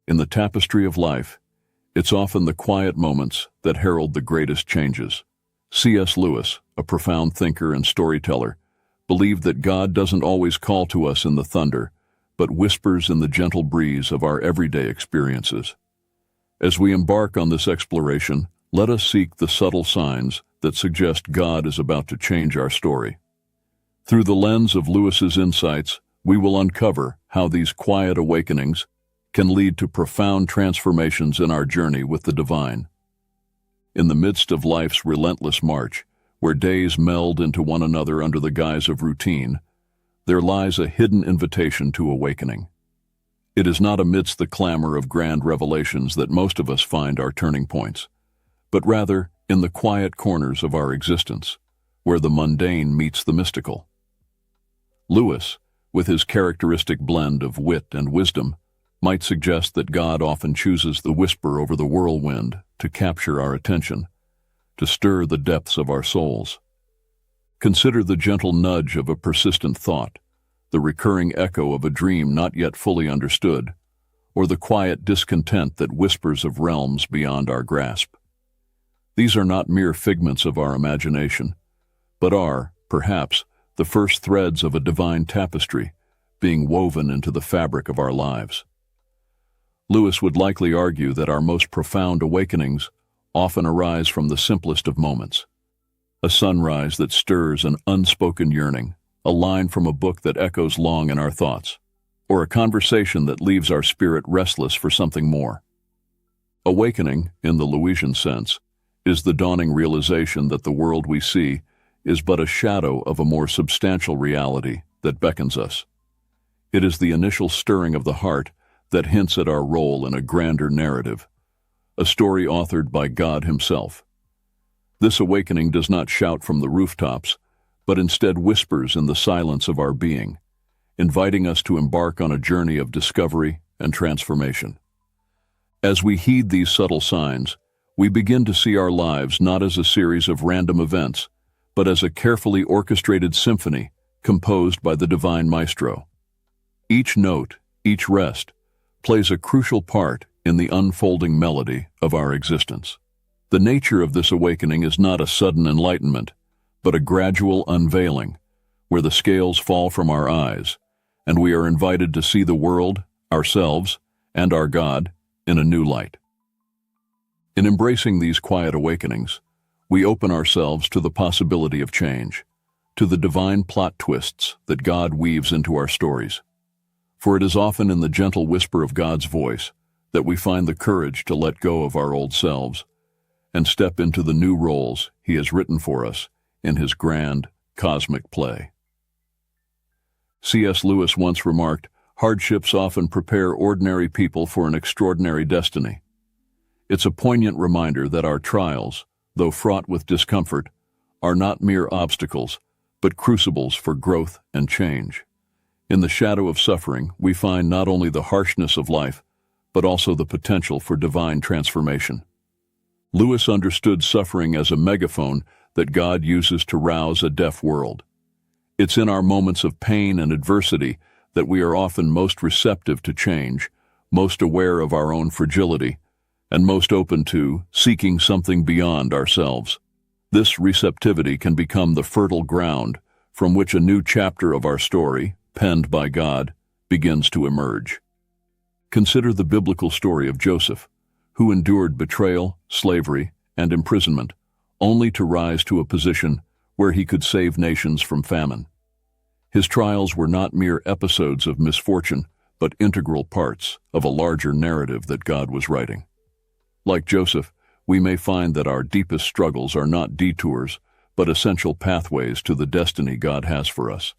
In the tapestry of life, it's often the quiet moments that herald the greatest changes. C.S. Lewis, a profound thinker and storyteller, believed that God doesn't always call to us in the thunder, but whispers in the gentle breeze of our everyday experiences. As we embark on this exploration, let us seek the subtle signs that suggest God is about to change our story. Through the lens of Lewis's insights, we will uncover how these quiet awakenings can lead to profound transformations in our journey with the divine. In the midst of life's relentless march, where days meld into one another under the guise of routine, there lies a hidden invitation to awakening. It is not amidst the clamor of grand revelations that most of us find our turning points, but rather in the quiet corners of our existence, where the mundane meets the mystical. Lewis, with his characteristic blend of wit and wisdom, might suggest that God often chooses the whisper over the whirlwind to capture our attention, to stir the depths of our souls. Consider the gentle nudge of a persistent thought, the recurring echo of a dream not yet fully understood, or the quiet discontent that whispers of realms beyond our grasp. These are not mere figments of our imagination, but are, perhaps, the first threads of a divine tapestry being woven into the fabric of our lives. Lewis would likely argue that our most profound awakenings often arise from the simplest of moments. A sunrise that stirs an unspoken yearning, a line from a book that echoes long in our thoughts, or a conversation that leaves our spirit restless for something more. Awakening, in the Lewisian sense, is the dawning realization that the world we see is but a shadow of a more substantial reality that beckons us. It is the initial stirring of the heart that hints at our role in a grander narrative, a story authored by God Himself. This awakening does not shout from the rooftops, but instead whispers in the silence of our being, inviting us to embark on a journey of discovery and transformation. As we heed these subtle signs, we begin to see our lives not as a series of random events, but as a carefully orchestrated symphony composed by the divine maestro. Each note, each rest, plays a crucial part in the unfolding melody of our existence. The nature of this awakening is not a sudden enlightenment, but a gradual unveiling, where the scales fall from our eyes, and we are invited to see the world, ourselves, and our God in a new light. In embracing these quiet awakenings, we open ourselves to the possibility of change, to the divine plot twists that God weaves into our stories. For it is often in the gentle whisper of God's voice that we find the courage to let go of our old selves and step into the new roles He has written for us in His grand, cosmic play. C.S. Lewis once remarked, "Hardships often prepare ordinary people for an extraordinary destiny." It's a poignant reminder that our trials, though fraught with discomfort, are not mere obstacles, but crucibles for growth and change. In the shadow of suffering, we find not only the harshness of life, but also the potential for divine transformation. Lewis understood suffering as a megaphone that God uses to rouse a deaf world. It's in our moments of pain and adversity that we are often most receptive to change, most aware of our own fragility, and most open to seeking something beyond ourselves. This receptivity can become the fertile ground from which a new chapter of our story, penned by God, begins to emerge. Consider the biblical story of Joseph, who endured betrayal, slavery, and imprisonment, only to rise to a position where he could save nations from famine. His trials were not mere episodes of misfortune, but integral parts of a larger narrative that God was writing. Like Joseph, we may find that our deepest struggles are not detours, but essential pathways to the destiny God has for us.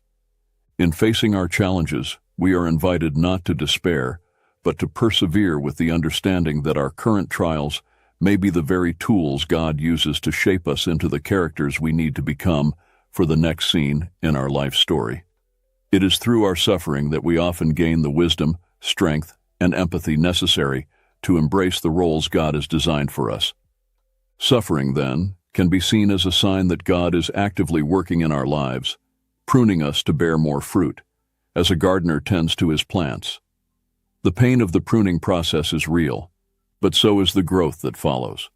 In facing our challenges, we are invited not to despair, but to persevere with the understanding that our current trials may be the very tools God uses to shape us into the characters we need to become for the next scene in our life story. It is through our suffering that we often gain the wisdom, strength, and empathy necessary to embrace the roles God has designed for us. Suffering, then, can be seen as a sign that God is actively working in our lives, pruning us to bear more fruit, as a gardener tends to his plants. The pain of the pruning process is real, but so is the growth that follows.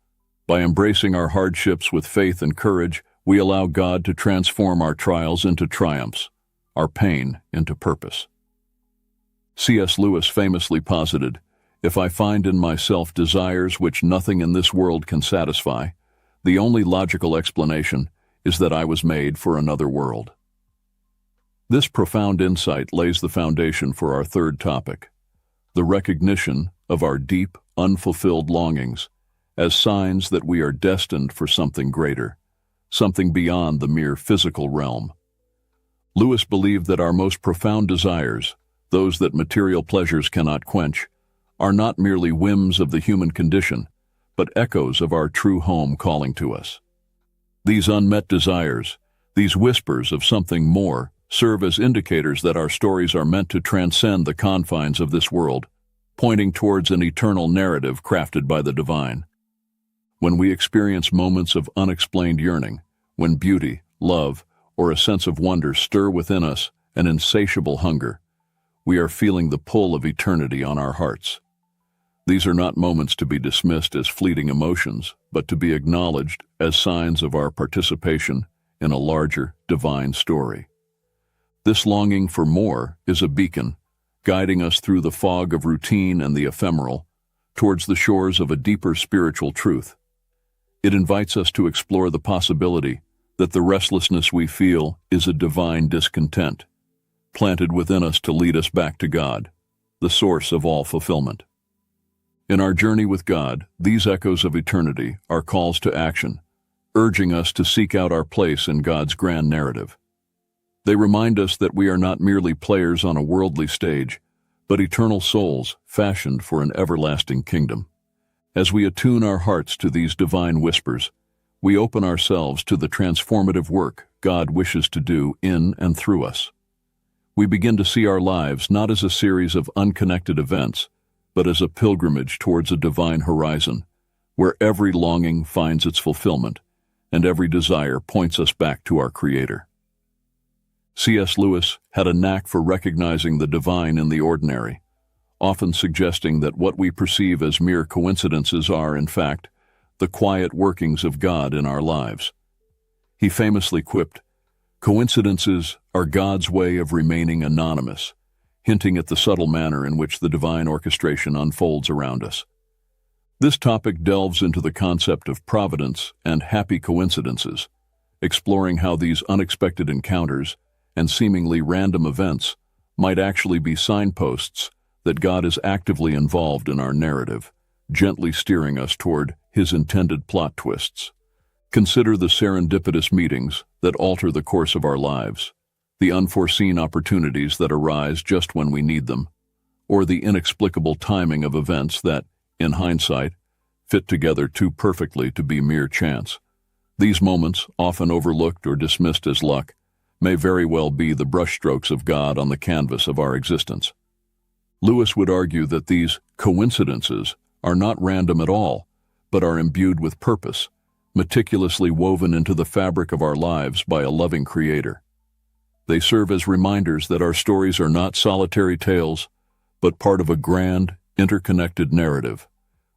By embracing our hardships with faith and courage, we allow God to transform our trials into triumphs, our pain into purpose. C.S. Lewis famously posited, "If I find in myself desires which nothing in this world can satisfy, the only logical explanation is that I was made for another world." This profound insight lays the foundation for our third topic, the recognition of our deep, unfulfilled longings as signs that we are destined for something greater, something beyond the mere physical realm. Lewis believed that our most profound desires, those that material pleasures cannot quench, are not merely whims of the human condition, but echoes of our true home calling to us. These unmet desires, these whispers of something more, serve as indicators that our stories are meant to transcend the confines of this world, pointing towards an eternal narrative crafted by the divine. When we experience moments of unexplained yearning, when beauty, love, or a sense of wonder stir within us an insatiable hunger, we are feeling the pull of eternity on our hearts. These are not moments to be dismissed as fleeting emotions, but to be acknowledged as signs of our participation in a larger, divine story. This longing for more is a beacon, guiding us through the fog of routine and the ephemeral, towards the shores of a deeper spiritual truth. It invites us to explore the possibility that the restlessness we feel is a divine discontent, planted within us to lead us back to God, the source of all fulfillment. In our journey with God, these echoes of eternity are calls to action, urging us to seek out our place in God's grand narrative. They remind us that we are not merely players on a worldly stage, but eternal souls fashioned for an everlasting kingdom. As we attune our hearts to these divine whispers, we open ourselves to the transformative work God wishes to do in and through us. We begin to see our lives not as a series of unconnected events, but as a pilgrimage towards a divine horizon, where every longing finds its fulfillment, and every desire points us back to our Creator. C.S. Lewis had a knack for recognizing the divine in the ordinary, often suggesting that what we perceive as mere coincidences are, in fact, the quiet workings of God in our lives. He famously quipped, "Coincidences are God's way of remaining anonymous," hinting at the subtle manner in which the divine orchestration unfolds around us. This topic delves into the concept of providence and happy coincidences, exploring how these unexpected encounters and seemingly random events might actually be signposts that God is actively involved in our narrative, gently steering us toward His intended plot twists. Consider the serendipitous meetings that alter the course of our lives, the unforeseen opportunities that arise just when we need them, or the inexplicable timing of events that, in hindsight, fit together too perfectly to be mere chance. These moments, often overlooked or dismissed as luck, may very well be the brushstrokes of God on the canvas of our existence. Lewis would argue that these coincidences are not random at all, but are imbued with purpose, meticulously woven into the fabric of our lives by a loving Creator. They serve as reminders that our stories are not solitary tales, but part of a grand, interconnected narrative,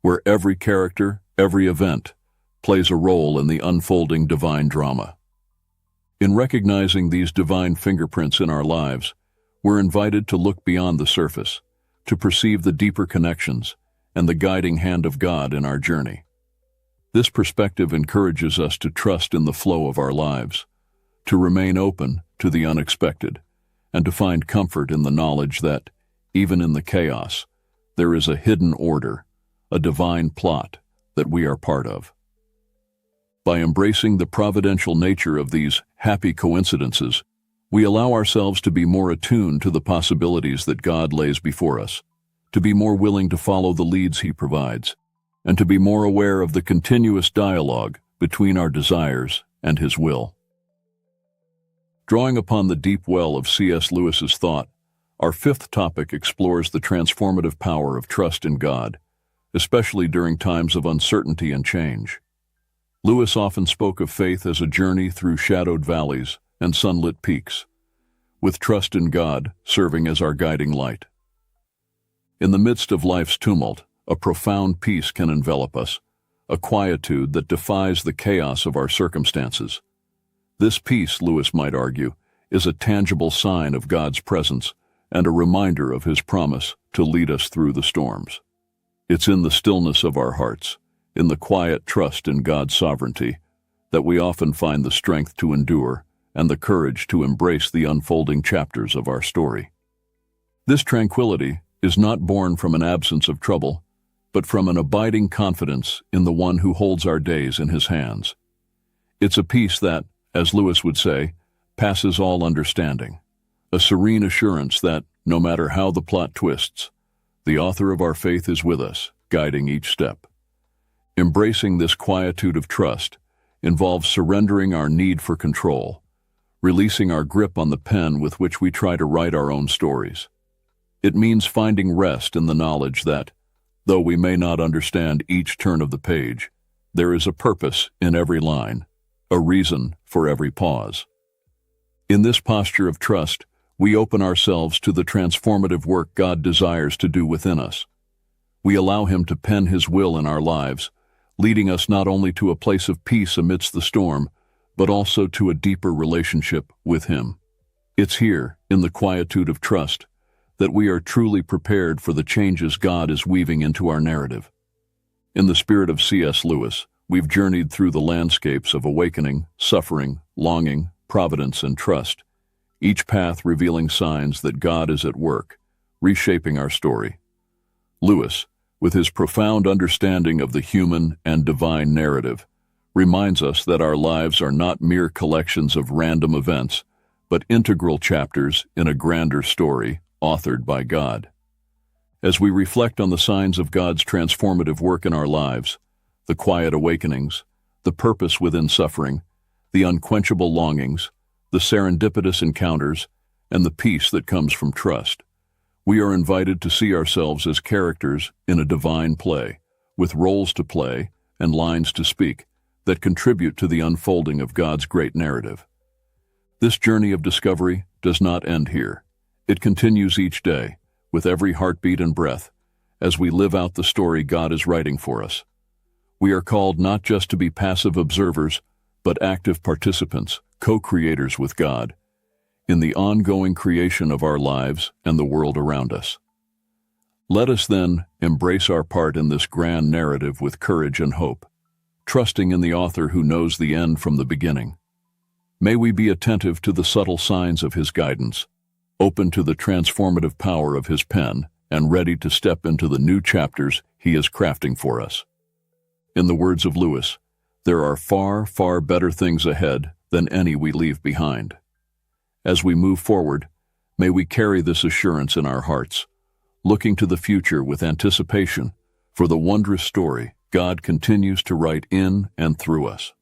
where every character, every event, plays a role in the unfolding divine drama. In recognizing these divine fingerprints in our lives, we're invited to look beyond the surface, to perceive the deeper connections and the guiding hand of God in our journey. This perspective encourages us to trust in the flow of our lives, to remain open to the unexpected, and to find comfort in the knowledge that, even in the chaos, there is a hidden order, a divine plot that we are part of. By embracing the providential nature of these happy coincidences, we allow ourselves to be more attuned to the possibilities that God lays before us, to be more willing to follow the leads He provides, and to be more aware of the continuous dialogue between our desires and His will. Drawing upon the deep well of C.S. Lewis's thought, our fifth topic explores the transformative power of trust in God, especially during times of uncertainty and change. Lewis often spoke of faith as a journey through shadowed valleys and sunlit peaks, with trust in God serving as our guiding light. In the midst of life's tumult, a profound peace can envelop us, a quietude that defies the chaos of our circumstances. This peace, Lewis might argue, is a tangible sign of God's presence and a reminder of His promise to lead us through the storms. It's in the stillness of our hearts, in the quiet trust in God's sovereignty, that we often find the strength to endure and the courage to embrace the unfolding chapters of our story. This tranquility is not born from an absence of trouble, but from an abiding confidence in the One who holds our days in His hands. It's a peace that, as Lewis would say, passes all understanding, a serene assurance that, no matter how the plot twists, the author of our faith is with us, guiding each step. Embracing this quietude of trust involves surrendering our need for control, releasing our grip on the pen with which we try to write our own stories. It means finding rest in the knowledge that, though we may not understand each turn of the page, there is a purpose in every line, a reason for every pause. In this posture of trust, we open ourselves to the transformative work God desires to do within us. We allow Him to pen His will in our lives, leading us not only to a place of peace amidst the storm, but also to a deeper relationship with Him. It's here, in the quietude of trust, that we are truly prepared for the changes God is weaving into our narrative. In the spirit of C.S. Lewis, we've journeyed through the landscapes of awakening, suffering, longing, providence, and trust, each path revealing signs that God is at work, reshaping our story. Lewis, with his profound understanding of the human and divine narrative, reminds us that our lives are not mere collections of random events, but integral chapters in a grander story authored by God. As we reflect on the signs of God's transformative work in our lives, the quiet awakenings, the purpose within suffering, the unquenchable longings, the serendipitous encounters, and the peace that comes from trust, we are invited to see ourselves as characters in a divine play, with roles to play and lines to speak, that contribute to the unfolding of God's great narrative. This journey of discovery does not end here. It continues each day, with every heartbeat and breath, as we live out the story God is writing for us. We are called not just to be passive observers, but active participants, co-creators with God, in the ongoing creation of our lives and the world around us. Let us then embrace our part in this grand narrative with courage and hope, trusting in the author who knows the end from the beginning. May we be attentive to the subtle signs of His guidance, open to the transformative power of His pen, and ready to step into the new chapters He is crafting for us. In the words of Lewis, there are far, far better things ahead than any we leave behind. As we move forward, may we carry this assurance in our hearts, looking to the future with anticipation for the wondrous story God continues to write in and through us.